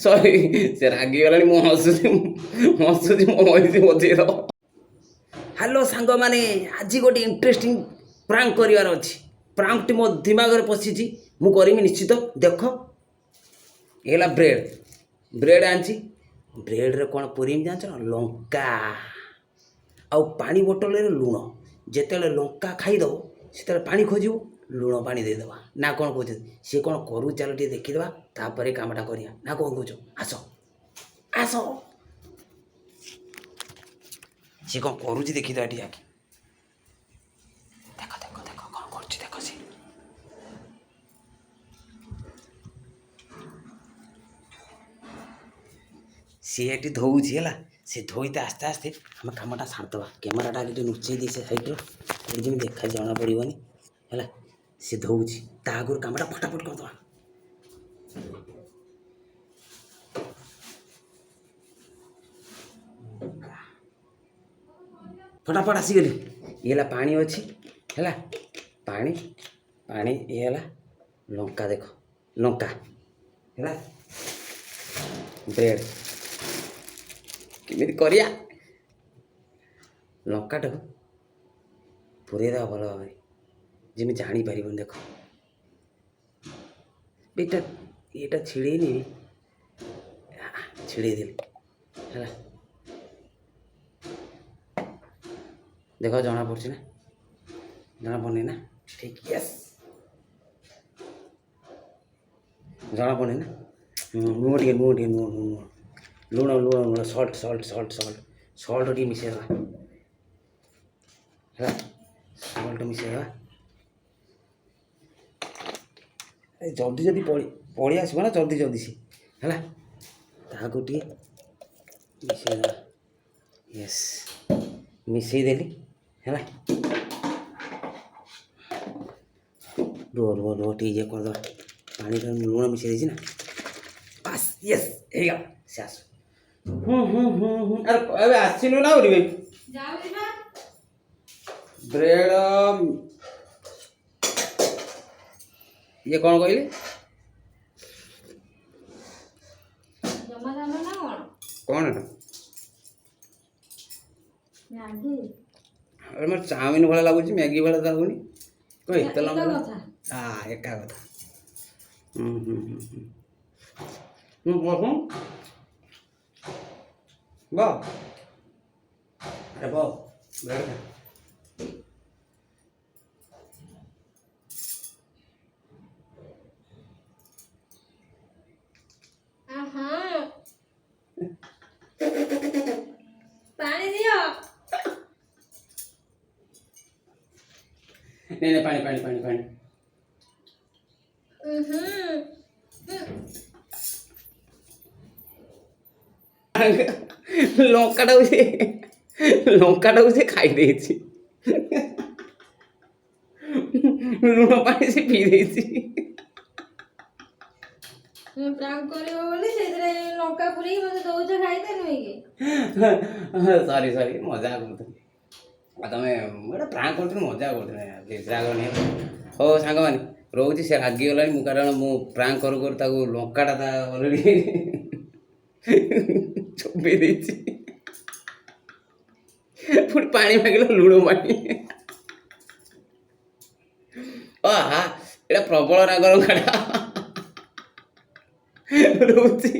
ସରି ସେ ରାଗିଗଲାଣି। ମୁଁ ହସୁଛି ମୋ ମଇଁଷି ବଜେଇଦବ। ହ୍ୟାଲୋ ସାଙ୍ଗମାନେ, ଆଜି ଗୋଟେ ଇଣ୍ଟରେଷ୍ଟିଂ ପ୍ରାଙ୍କ କରିବାର ଅଛି। ପ୍ରାଙ୍କଟି ମୋ ଦିମାଗରେ ପଶିଛି, ମୁଁ କରିବି ନିଶ୍ଚିତ। ଦେଖ, ଏ ହେଲା ବ୍ରେଡ଼ ଆଣିଛି। ବ୍ରେଡ଼ରେ କ'ଣ ପୁରେଇମି ଜାଣିଛ ନା? ଲଙ୍କା ଆଉ ପାଣି ବୋଟଲରେ ଲୁଣ। ଯେତେବେଳେ ଲଙ୍କା ଖାଇଦେବ ସେତେବେଳେ ପାଣି ଖୋଜିବ, ଲୁଣ ପାଣି ଦେଇଦେବା। ନା କ'ଣ କହୁଛନ୍ତି? ସିଏ କ'ଣ କରୁ ଚାଲ ଟିକେ ଦେଖିଦେବା, ତାପରେ କାମଟା କରିବା। ନା କ'ଣ କହୁଛ? ଆସ ଆସ, ସିଏ କ'ଣ କରୁଛି ଦେଖିଦେବା ଟିକେ ଆଗେ। ଦେଖ ଦେଖ ଦେଖ କ'ଣ କରୁଛି ଦେଖ। ସିଏ ଏଠି ଧୋଉଛି ହେଲା। ସେ ଧୋଇତେ ଆସ୍ତେ ଆସ୍ତେ ଆମେ କାମଟା ସାରିଦେବା। କ୍ୟାମେରାଟା ଟିକେ ଲୁଚେଇ ଦେଇ ସେ ସାଇଡ଼୍ର, ଯେମିତି ଦେଖା ଜଣା ପଡ଼ିବନି ହେଲା। ସେ ଧୋଉଛି, ତା ଆଗରୁ କାମଟା ଫଟାଫଟ କରିଦେବା। ଫଟାଫଟ ଆସିଗଲି। ଇଏ ହେଲା ପାଣି ଅଛି ହେଲା, ପାଣି ଇଏ ହେଲା ଲଙ୍କା। ଦେଖ ଲଙ୍କା ହେଲା, ବ୍ରେଡ଼ କେମିତି କରିବା? ଲଙ୍କାଟାକୁ ପୁରେଇ ଦେବା ଭଲ ଭାବରେ, ଯେମିତି ଜାଣିପାରିବନି। ଦେଖ ଏଇଟା ଛିଡ଼େଇନି, ଛିଡ଼େଇ ଦେଲି ହେଲା। ଦେଖ ଜଣାପଡ଼ୁଛି ନା? ଜଣାପଡ଼ୁନି ନା? ଠିକ୍, ୟେସ୍, ଜଣାପଡ଼ୁନି ନା? ଲୁଣ ସଲ୍ଟ ଟିକେ ମିଶାଇଦେବା ହେଲା। ସଲ୍ଟ ମିଶାଇଦେବା, ଜଲ୍ଦି ପଳେଇ ଆସିବ ନା, ଜଲ୍ଦି ସେ ହେଲା। ତାହାକୁ ଟିକେ ମିଶାଇଦେବା। ୟେସ୍, ମିଶାଇଦେଲି ହେଲା। ରୁହ ଟିକେ ଇଏ କରିଦେବା। ପାଣିରେ ଲୁଣ ମିଶାଇ ଦେଇଛି ନା, ବାସ୍ ୟେସ୍ ହେଇଗଲା। ସେ ଆସୁ। ଆରେ ଏବେ ଆସିଲୁ ନା ଉଠିବେ? ବ୍ରେଡ଼ ଇଏ କ'ଣ କହିଲେ? କ'ଣ ଏଟା? ଆରେ ମୋର ଚାଉମିନ ଭଳିଆ ଲାଗୁଛି, ମ୍ୟାଗି ଭଳିଆ ଲାଗୁନି। କ'ଣ ଏତେ ଲମ୍ବା? ଏକା କଥା। ବସ ବା, ଆରେ ବ ବ୍ରେଡ଼ ଖା। ପାଣି ଦିଅ। ପାଣି ଲଙ୍କାଟାକୁ ସେ ଖାଇ ଦେଇଛି। ଲୁଣ ପାଣି ସେ ପିଇ ଦେଇଛି। ପ୍ରାଙ୍କ କରିବ ବୋଲି ସେଇଥିରେ ଲଙ୍କା ପୁରେଇକି ମତେ ଦଉଛ ଖାଇତେ ନୁହେଁ କି? ସରି ମଜା କରୁଥିଲି। ଆଉ ତମେ ଗୋଟେ ପ୍ରାଙ୍କ କରୁଥିଲି, ମଜା କରୁଥିଲି, ରାଗନି। ହଉ ସାଙ୍ଗମାନେ, ରହୁଛି। ସେ ରାଗିଗଲାଣି, ମୁଁ କାରଣ ମୁଁ ପ୍ରାଙ୍କ କରୁ ତାକୁ ଲଙ୍କାଟା ତା ଅଲରେଡ଼ି ଚୋବେଇ ଦେଇଛି। ପୁଣି ପାଣି ମାଗିଲା, ଲୁଣ ପାଣି। ଆହା, ଏଇଟା ପ୍ରବଳ ରାଗ ଲଙ୍କାଟା। ରହୁଛି।